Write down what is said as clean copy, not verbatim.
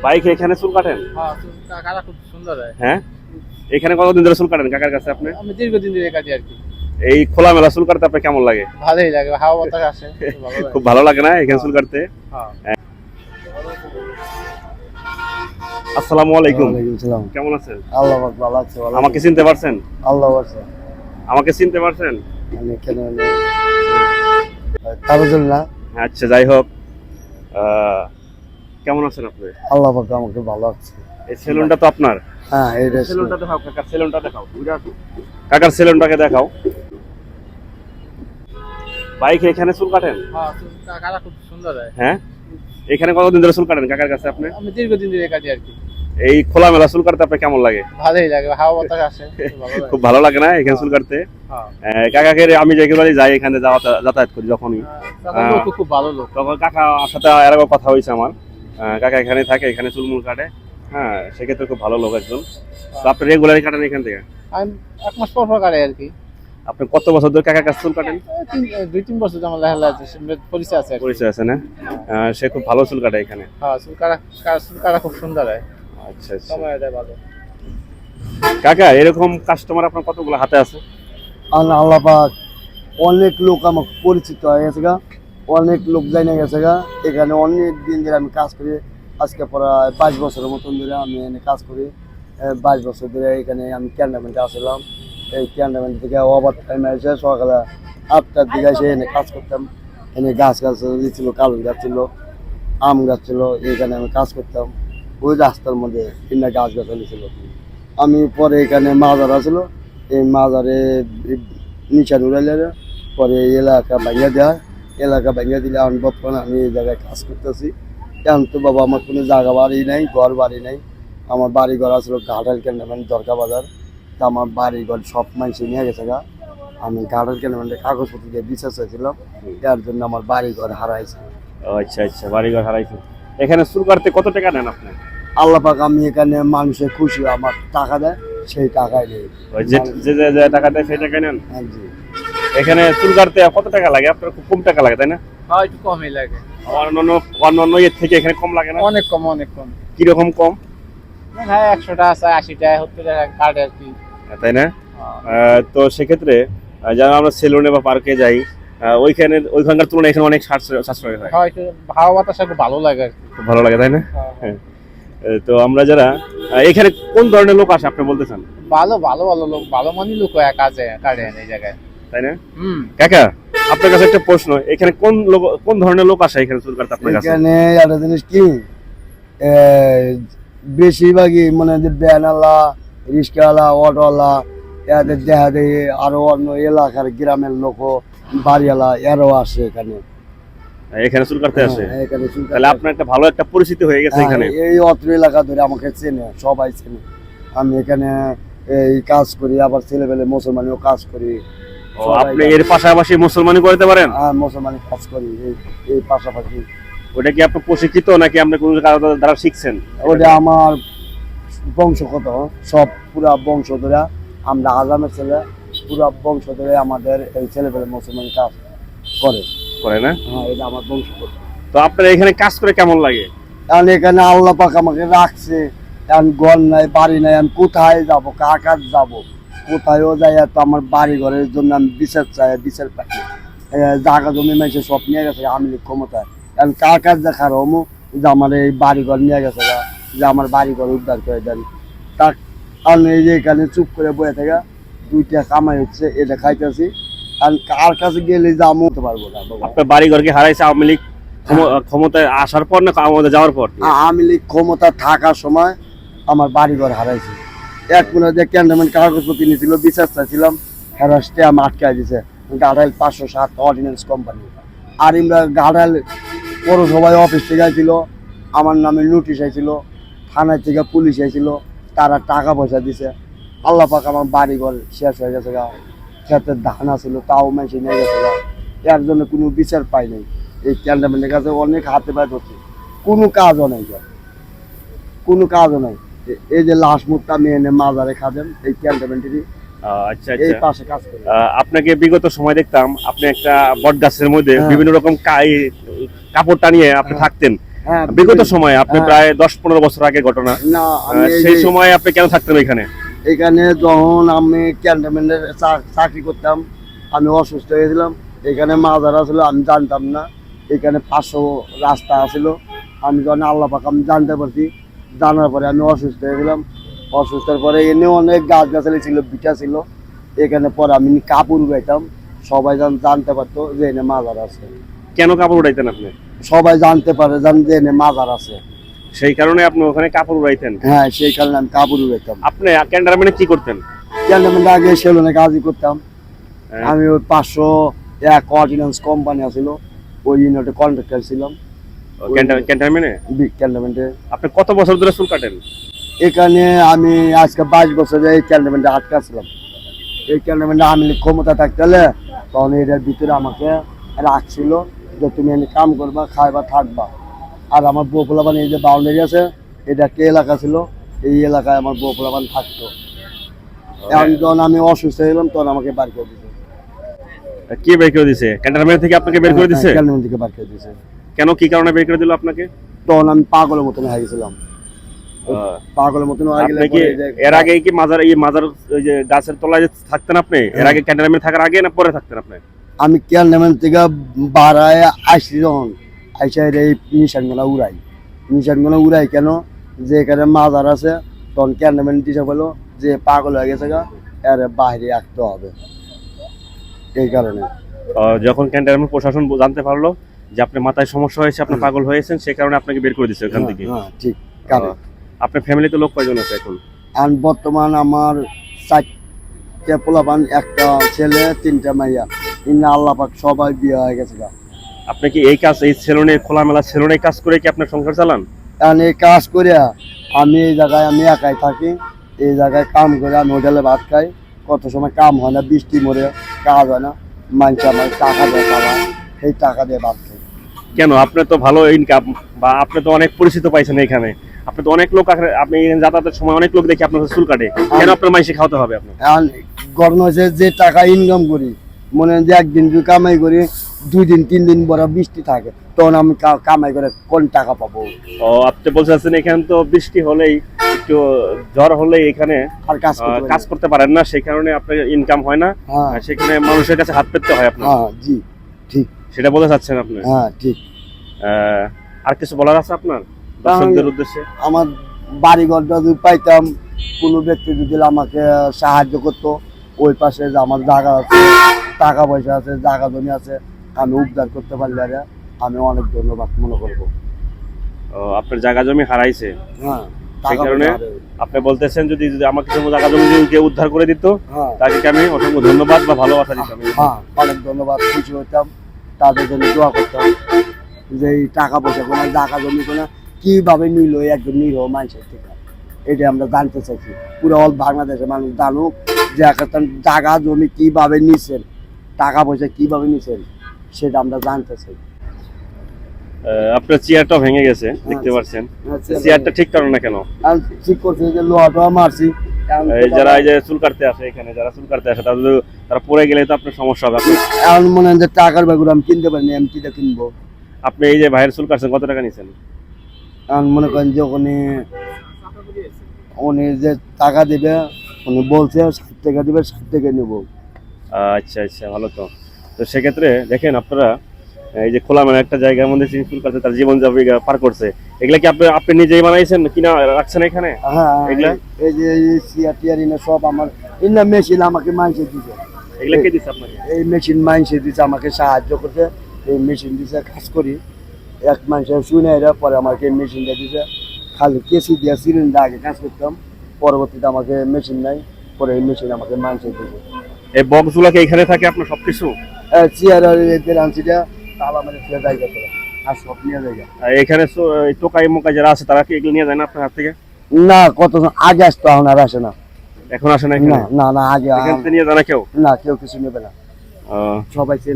Bike এখানে চুল কাটেন? হ্যাঁ, কাকা খুব সুন্দর হয়। হ্যাঁ, এখানে কতদিন ধরে চুল কাটেন কাকার কাছে আপনি? আমি দীর্ঘদিন ধরে কাটি আর কি। এই খোলামেলা চুল কাটতে আপনার কেমন লাগে? ভালোই লাগে, হাওয়া বাতাস আসে, ভালো লাগে। খুব ভালো লাগে না এখানে চুল কাটতে? হ্যাঁ। আসসালামু আলাইকুম। ওয়ালাইকুম সালাম। কেমন আছেন? আল্লাহ পাক ভালো আছে। ভালো আমাকে চিনতে পারছেন? আল্লাহ আছে। আমাকে চিনতে পারছেন? আমি কেন তাবজুল না। আচ্ছা, যাই হোক, কেমন আছেন আপনি? আল্লাহ পাক আমাকে ভালো আছে। এই সেলুনটা তো আপনার? হ্যাঁ, এই সেলুনটা দেখাও, কাকার সেলুনটা দেখাও, কাকার সেলুনটাকে দেখাও। বাইক এখানে চুল কাটেন? হ্যাঁ, কাকা খুব সুন্দর হয়। হ্যাঁ, এখানে কতদিন ধরে চুল কাটেন কাকার কাছে আপনি? আমি দীর্ঘদিন ধরে কাটি আর কি। এই খোলামেলা চুল কাটতে আপনার কেমন লাগে? ভালোই লাগে, হাওয়া বাতাস আসে, ভালো লাগে। খুব ভালো লাগে না এখানে চুল কাটতে? হ্যাঁ। কাকাকে আমি যেগুলো যাই এখানে যাতায়াত করি যখনই, কাকা লোক খুব ভালো লোক। তখন কাকার সাথে এর আগে কথা হয়েছে আমার। কাকা এখানে থাকে, এখানে চুলমুল কাটে। হ্যাঁ, সেক্ষেত্রে খুব ভালো লোক একজন। তো আপনি রেগুলারই কাটেন এখান থেকে? আমি 1 মাস পর পর কাটি আর কি। আপনি কত বছর ধরে কাকার কাছে চুল কাটেন? 2-3 বছর আমার লেহালা আছে, পরিচয় আছে আর কি। পরিচয় আছে না? সে খুব ভালো চুল কাটে এখানে। হ্যাঁ, চুল কাটা খুব সুন্দর হয়। আচ্ছা আচ্ছা। সময় দেয় ভালো। কাকা, এরকম কাস্টমার আপনার কতগুলো হাতে আছে? আল্লাহ পাক অনেক লোক আমাকে পরিচিত হয়ে গেছে গা, অনেক লোক জানা গেছে গা। এখানে অনেক দিন ধরে আমি কাজ করি। আজকে প্রায় 5 বছরের মতন ধরে আমি এখানে কাজ করি। 22 বছর ধরে এখানে আমি ক্যান্টনমেন্টে আসলাম। এই ক্যান্টনমেন্ট থেকে ওভার টাইম এসে সকালে 8টার দিকে এসে এনে কাজ করতাম। এনে গাছ ছিল, কালুন গাছ ছিল, আম গাছ ছিল, এখানে আমি কাজ করতাম। ওই রাস্তার মধ্যে তিনটা গাছ ছিল। আমি পরে এখানে মাজার আছিল, এই মাজারে নিশান উড়াইলে পরে এলাকা ভাঙিয়ে দেয়। এলাকা ভাঙিয়ে দিলে আমি বর্তমানে আমি এই জায়গায় কাজ করতেছি। এখন তো বাবা আমার কোনো জায়গা বাড়ি নাই, ঘর বাড়ি নাই। আমার বাড়ি ঘর আসলো ঘাটাল ক্যান্টনমেন্ট দরকা বাজার। তা আমার বাড়ি ঘর সব মানুষ নিয়ে গেছে গা। আমি ঘাটাল ক্যান্টনমেন্টের কাগজপত্র দিয়ে বিশ্বাস হয়েছিলাম, যার জন্য আমার বাড়ি ঘর হারাইছে। আচ্ছা আচ্ছা, বাড়িঘর হারাইছে। এখানে চুল কাটতে কত টাকা নেন আপনি? আল্লাহ পাক আমি এখানে মানুষের খুশি, আমার টাকা দেয় সেই টাকাই নেই। যে টাকা দেয় সেই টাকা নেন? হ্যাঁ জি। এখানে চুল কাটতে কত টাকা লাগে? আপনার খুব কম টাকা লাগে তাই না? হ্যাঁ, একটু কমই লাগে। অন্যান্য এর থেকে এখানে কম লাগে না? অনেক কম, অনেক কম। কিরকম কম? হ্যাঁ, 100 টাকা আছে, 80 টাকা, 70 টাকা কাটে আর কি। তাই না? তো সেক্ষেত্রে যারা আমরা সেলুনে বা পার্কে যাই, ওইখানকার তুলনায় এখানে অনেক সাশ্রয় হয়। হ্যাঁ, একটু হাওয়া বাতাস একটু ভালো লাগে আর কি। খুব ভালো লাগে তাই না? হ্যাঁ। তো আমরা যারা এখানে কোন ধরনের লোক আসে আপনি বলতে চান? ভালো ভালো ভালো লোক, ভালো মানই লোক হয় কাজে কাটে এই জায়গায়, তাই না? হুম। কাকা, আপনার কাছে একটা প্রশ্ন, এখানে কোন ধরনের লোক আসে এখানে চুল কাটতে আপনার কাছে? এখানে একটা জিনিস কি, বেশিরভাগই মানে যে ভ্যানওয়ালা, রিক্সাওয়ালা, অটোওয়ালা, এদের দেখা দেয় আরো অন্য এলাকার গ্রামের লোকও, বাড়িওয়ালা এরাও আসে এখানে। এখানে চুল কাটতে আসে? হ্যাঁ, এখানে চুল কাটতে তাহলে আপনার একটা ভালো একটা পরিচিতি হয়ে গেছে এখানে। এই অত্র এলাকা ধরে আমাকে চেনে, সবাই চেনে। আমি এখানে এই কাজ করি, আবার ছেলেবেলে মুসলমানিও কাজ করি। আপনি এর পাশাপাশি মুসলমানি করতে পারেন? হ্যাঁ, মুসলমানি কাজ করি এই পাশাপাশি। ওটা কি আপনি প্রশিক্ষিত নাকি আপনি কোনো কারো দ্বারা শিখছেন? ওটা আমার বংশগত, সব পুরা বংশ ধরে, আমরা আজামের ছেলে, পুরা বংশ ধরে আমাদের এই ছেলেবেলে মুসলমানি কাজ করে না? হ্যাঁ, এটা আমার বংশগত। তো আপনার এখানে কাজ করে কেমন লাগে? কারণ এখানে আল্লাহ পাক আমাকে রাখছে, এখন ঘর নাই, বাড়ি নাই, আমি কোথায় যাব, কার কাজ যাব, কোথায়ও যাই। তো আমার বাড়ি ঘরের জন্য আমি বিচার চাই, বিচার পাই। জায়গা জমি মাইছে সব নিয়ে গেছে আমি ক্ষমতায়, কারণ কার কাজ দেখার হমো যে আমার এই বাড়ি ঘর নিয়ে গেছে, যে আমার বাড়ি ঘর উদ্ধার করে দেন। তার কারণ এই যে এখানে চুপ করে বয়ে থেকে 2টা কামাই হচ্ছে, এটা খাইতেছি। কারণ কার কাছে গেলে যা আমতে পারবো না। আপনার বাড়ি ঘরকে হারাইছে আওয়ামী লীগ ক্ষমতায় আসার পর না আমাদের যাওয়ার পর? আওয়ামী লীগ ক্ষমতা থাকার সময় আমার বাড়ি ঘর হারাইছে। এক মিনিট যে ক্যান্টনমেন্ট কাগজপত্র নিয়েছিল, বিচার চাইছিলাম, হ্যারাস্টে আমি আটকাই দিছে ঘাটাইল 507 অর্ডিন্যান্স কোম্পানি। আর আমরা ঘাটাইল পৌরসভায় অফিস থেকে আইছিল, আমার নামে নোটিশ আইছিল, থানায় থেকে পুলিশ আইছিল, তারা টাকা পয়সা দিছে। আল্লাহ পাক আমার বাড়ি ঘর শেষ হয়ে গেছে গা, ক্ষেতের ধান আছিল তাও মেশে নিয়ে গেছে গা। এর জন্য কোনো বিচার পাই নাই। এই ক্যান্টনমেন্টের কাছে অনেক হাতে পায়ে ধরছে, কোনো কাজও নাই, কোনো কাজও নাই। এই যে লাশ মুখটা আমি এনে মাজারে খাবেন এই ক্যান্টনমেন্টেরই। আচ্ছা এই আচ্ছা। পাশে কাজ করি। আপনাকে বিগত সময় দেখতাম আপনি একটা বট গাছের মধ্যে হ্যাঁ। বিভিন্ন রকম কাপড় টানিয়ে আপনি থাকতেন। হ্যাঁ, বিগত সময়ে আপনি হ্যাঁ। প্রায় 10-15 বছর আগে ঘটনা, না আমি এই সেই যে- সময় আপনি কেন থাকতেন এখানে? এখানে যখন আমি ক্যান্টনমেন্টের চাকরি করতাম, আমি অসুস্থ হয়েছিলাম। এখানে মাজার আসলে আমি জানতাম না, এখানে 500 রাস্তা আছিল। আমি যখন আল্লাহ পাক আমি জানতে পারছি, জানার পরে আমি অসুস্থ হয়েছিলাম। অসুস্থের পরে এনে অনেক গাছ গাছালি ছিল, বিটা ছিল। এখানে পরে আমি কাপড় উড়াইতাম, সবাই জানতে পারতো যে এনে মাজার আছে। কেন কাপড় উড়াইতেন আপনি? সবাই জানতে পারে যে এনে মাজার আছে। সেই কারণে আপনি ওখানে কাপড় উড়াইতেন। হ্যাঁ, সেই কারণে আমি কাপড় উড়াইতাম। আপনি ক্যান্টনমেন্টে কি করতেন? ক্যান্টনমেন্টে আগে সেলুনে কাজই করতাম। হ্যাঁ। আমি ওই 500 অর্ডিন্যান্স কোম্পানি আছিল, ওই ইউনিটে কন্ট্রাক্টর ছিলাম ক্যান্টনমেন্টে ক্যান্টনমেন্টে। আপনি কত বছর ধরে চুল কাটেন? এখানে আমি আজকে 22 বছর এই ক্যান্টনমেন্টে আটকাছিলাম। এই ক্যান্টনমেন্টে আমি ক্ষমতা থাকতে হলে তখন এটার ভিতরে আমাকে রাখছিল যে তুমি এনে কাম করবা, খাইবা, থাকবা। আর আমার বউপোলাবান এই যে বাউন্ডারি আছে, এটা একটা এলাকা ছিল, এই এলাকায় আমার বউপোলাবান থাকতো। এখন যখন আমি অসুস্থ হলাম তখন আমাকে বার করে দিছে। কি বের করে দিছে? ক্যান্টনমেন্ট থেকে আপনাকে বের করে দিছে? ক্যান্টনমেন্ট থেকে বার করে দিছে। কেন, কি কারণে বের করে দিল আপনাকে? তখন আমি পাগলের মতন হয়ে গেছিলাম। পাগলের মতন হয়ে গেলে আপনি কি পরে এই যে- এর আগে কি মাজার ওই যে গাছের তলায় যে থাকতেন আপনি, এর আগে ক্যান্টনমেন্ট থাকার আগে না পরে থাকতেন আপনি? আমি ক্যান্টনমেন্ট থেকে বাড়ায় আসছি যখন আইসা এই নিশানগুলো উড়াই কেন, যে এখানে মাজার আছে, তখন ক্যান্টনমেন্ট দিশা বলো যে পাগল হয়ে গেছে গা, এর বাইরে রাখতে হবে। এই কারণে যখন ক্যান্টনমেন্ট প্রশাসন জানতে পারলো যে আপনার মাথায় সমস্যা হয়েছে, আপনি পাগল হয়েছেন, সেই কারণে আপনাকে বের করে দিচ্ছে ওখান থেকে। হ্যাঁ, ঠিক কারণ আপনার ফ্যামিলিতে লোক কয়জন আছে এখন? আর বর্তমান আমার 4টে পোলাপান, একটা ছেলে, 3টা মাইয়া। ইন্না আল্লাহ পাক সবাই বিয়ে হয়ে গেছে গা। আপনি কি এই সেলুনে, খোলামেলা সেলুনে কাজ করে কি আপনার সংসার চালান? কারণ এই কাজ করে আমি এই জায়গায় আমি একাই থাকি, এই জায়গায় কাম করে আমি হোটেলে ভাত খাই। কত সময় কাম হয় না, বৃষ্টি মরে কাজ হয় না, মানুষ আমার টাকা দিয়ে খাওয়ায়, সেই টাকা দিয়ে ভাত খাই। কেন, আপনি তো ভালো ইনকাম, বা আপনি তো অনেক পরিচিত পাইছেন এখানে, আপনি তো অনেক লোক আপনি এখানে যাতায়াতের সময় অনেক লোক দেখি আপনার চুল কাটে, কেন আপনার মাইসে খাওয়াতে হবে আপনার? এখন গরম হয়েছে, যে টাকা ইনকাম করি, মনে হয় যে একদিন যদি কামাই করি, 2 দিন 3 দিন পরে বৃষ্টি থাকে, তখন আমি কামাই করে কোন টাকা পাবো? ও, আপনি বলছেন এখানে তো বৃষ্টি হলেই, একটু ঝড় হলেই এখানে আর কাজ করতে পারি কাজ না। করতে পারেন না, সেই কারণে আপনার ইনকাম হয় না। হ্যাঁ, আর সেখানে মানুষের কাছে হাত পেতে হয় আপনার, হ্যাঁ, জি, ঠিক। সেটা বলতে চাচ্ছেন আপনি? হ্যাঁ, ঠিক। আর কিছু বলার আছে আপনার দর্শকদের উদ্দেশ্যে? আমার বাড়িঘরটা যদি পাইতাম, কোনো ব্যক্তি যদি আমাকে সাহায্য করতো, ওই পাশে যে আমার জায়গা আছে, টাকা পয়সা আছে, জায়গা জমি আছে, আমি উদ্ধার করতে পারলে আরে আমি অনেক ধন্যবাদ মনে করবো। আপনার জায়গা জমি হারাইছে, হ্যাঁ, সেই টাকা কারণে পয়সা হারাই। আপনি বলতেছেন যদি যদি আমাকে কোনো জায়গা জমি যদি কেউ উদ্ধার করে দিত, হ্যাঁ, তাকে আমি অসংখ্য ধন্যবাদ বা ভালোবাসা দিতাম। হ্যাঁ, অনেক ধন্যবাদ, খুশি হইতাম, তাদের জন্য দোয়া করতাম যে এই টাকা পয়সা কোনো জায়গা জমি কোনো কিভাবে নিল একজন নিরীহ মানুষের থেকে, এটা আমরা জানতে চাইছি। পুরো অল বাংলাদেশের মানুষ জানুক যে একটা জায়গা জমি কিভাবে নিছেন, টাকা পয়সা কিভাবে নিছেন, সেটা আমরা জানতে চাই। আপনার চেয়ারটা ভেঙে গেছে দেখতে পাচ্ছেন, চেয়ারটা ঠিক করেন না কেন? আর ঠিক করছে যে লোহাটা মারছি, এই যারা এই যে চুল কাটতে আসে, এখানে যারা চুল কাটতে আসে, তারা পড়ে গেলে তো আপনার সমস্যা হবে। এখন মনে হয় যে টাকার ব্যাগগুলো আমি কিনতে পারিনি, আমি কিটা কিনবো? আপনি এই যে ভাইয়ের চুল কাটছেন, কত টাকা নিছেন? এখন মনে করেন যে উনি যে টাকা দিবে, উনি বলছে 60 টাকা দিবে, 60 টাকা নেবো। আচ্ছা আচ্ছা, ভালো তো। তো সেক্ষেত্রে দেখেন আপনারা, এই যে খোলামেলা একটা জায়গার মধ্যে যিনি চুল কাটছে, তার জীবন জীবিকা পার করছে, এগুলা কি আপনি নিজেই বানাইছেন কিনা রাখছেন এখানে? হ্যাঁ, এগুলা? এই যে চেয়ার টিয়ার ইনা সব আমার ইনা মেশিন আমাকে মাইনসে দিছে। এগুলা কে দিচ্ছে আপনাকে? এই মেশিন মাইনসে দিছে, আমাকে সাহায্য করতে, এই মেশিন দিছে, কাজ করি। এক মানুষের শুনে এরা পরে আমাকে মেশিনটা দিছে, খালি কেসি দিয়ে সিলিন্ডার আগে কাজ করতাম, পরবর্তীতে আমাকে মেশিন নাই, পরে এই মেশিন আমাকে মাইনসে দিছে। এই বক্সগুলো কি এখানে থাকে আপনার সবকিছু? চেয়ার আর এদের আনছিটা তালা মানে চেয়ার জায়গা করে আর সব নিয়ে জায়গা। আর এখানে এই টোকাই মোকাই যারা আছে, তারা কি এগুলো নিয়ে যায় না আপনার হাত থেকে? না, কত আগে আসতো, এখন আর আসে না। এখন আসে না এখানে? না, না, না, আগে এখান থেকে নিয়ে যায় না কেউ? না, কেউ কিছু নেবে না, আহ, সবাই